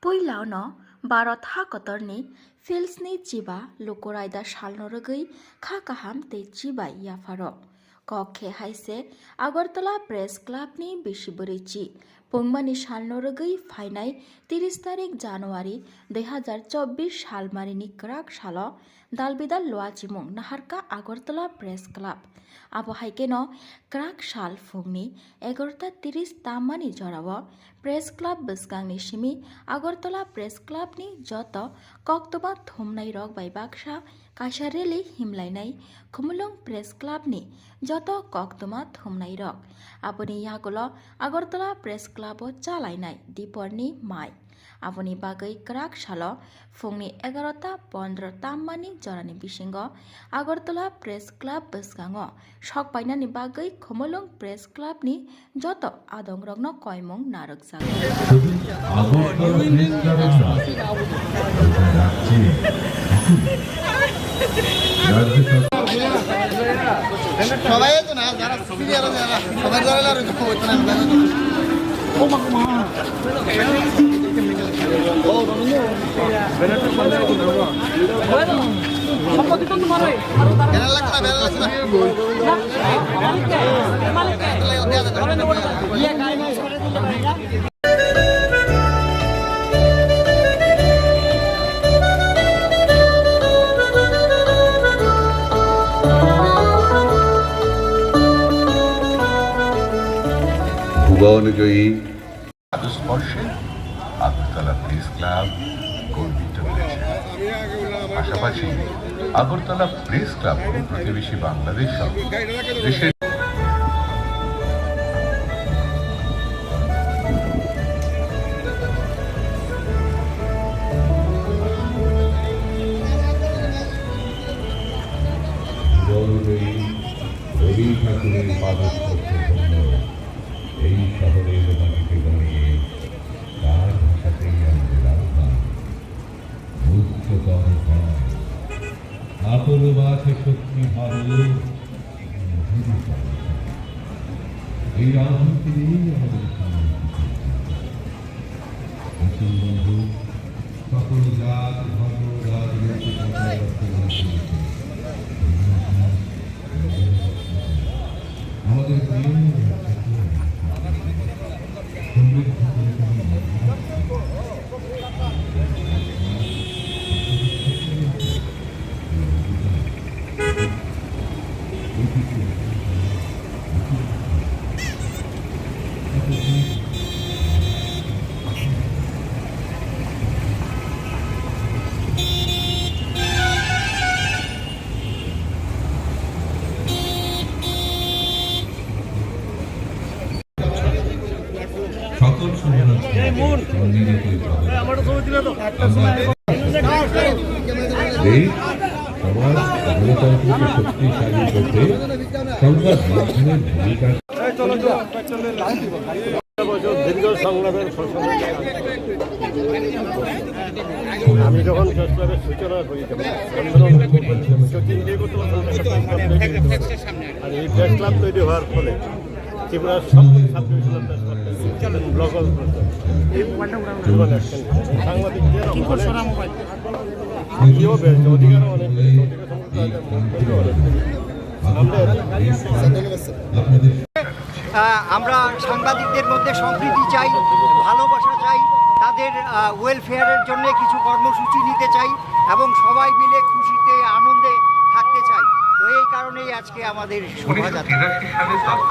Puilauno Barot Hakotorni Filsni Jiba Lukoraida Shalnorogui Kakaham te Jiba Yafaro Koke Haise Agartala Press Club ni Bishiburichi Pungmani Shalnorogui Fainai 30 তারিখ জানুয়ারি 2024 সালমারিনি ক্রাক সালো দালবিদাল লোয়াচিমুং নাহারকা আগরতলা প্রেস ক্লাব আবহাইকেন ক্রাক সাল ফুংনি 11:30 তামানি জরাব প্রেস ক্লাব বসগাংনি সিমি আগরতলা প্রেস ক্লাবনি যত কক্তবা থুমনাই রক বাই বাক্সা কাশারেলি হিমলাইনাই খুমুলং প্রেস ক্লাবনি যত কক্তমা থুমনাই রক আপনি ইয়াগুলো আগরতলা প্রেস ক্লাব চালাইনাই দীপরনি মাই আপনি বাগৈ ক্রাক সালো ফুংনি 11:15 তামানি জরানি বিসিঙ্গ আগরতলা প্রেস ক্লাব বসগাঙ সকবাইনানি বাগৈ খুমুলং প্রেস ক্লাবনি যত আদং রগ্ন কয়মং নারক জাগো সবাই তো না যারা সিনিয়র যারা সবাই যারা আর হইতো না ও মামা ও বেনাটা বন্ধ করে দাও সম্পত্তি তো তোমার বেনা লাগছে না বেনা লাগছে না ইয়া কাই না করে দিলে ভাইরা অনুযায়ী স্পর্শে আগরতলা প্রেস ক্লাব গর্বিত হয়েছে। পাশাপাশি আগরতলা প্রেস ক্লাব প্রতিবেশী বাংলাদেশ সহ দেশের রবি ঠাকুরের পাদস্পর্শে এই শহরের মাটিতে দাঁড়িয়ে তার ভাষাতেই আমাদের আহ্বান উচ্চতর আপন বাসে শক্তি ভালো এই আহ্বানকে নিয়েই আমাদের বন্ধু সকল জাত ধর্ম রাজনৈতিক আমাদের সকল এই সমাজ গণতন্ত্রকে শক্তিশালী করতে সংবাদ মাধ্যমের ভূমিকা দীর্ঘ সংগ্রামের আমি যখন প্রেসক্লাবের সূচনা করি আর এই প্রেস ক্লাব তৈরি হওয়ার ফলে ত্রিপুরার সব ছাত্র ব্লক সাংবাদিকদের অধিকার অনেক আমরা সাংবাদিকদের মধ্যে সম্প্রীতি চাই, ভালোবাসা চাই, তাদের ওয়েলফেয়ারের জন্য কিছু কর্মসূচি নিতে চাই এবং সবাই মিলে খুশিতে আনন্দে থাকতে চাই। তো এই কারণেই আজকে আমাদের শোভাযাত্রা।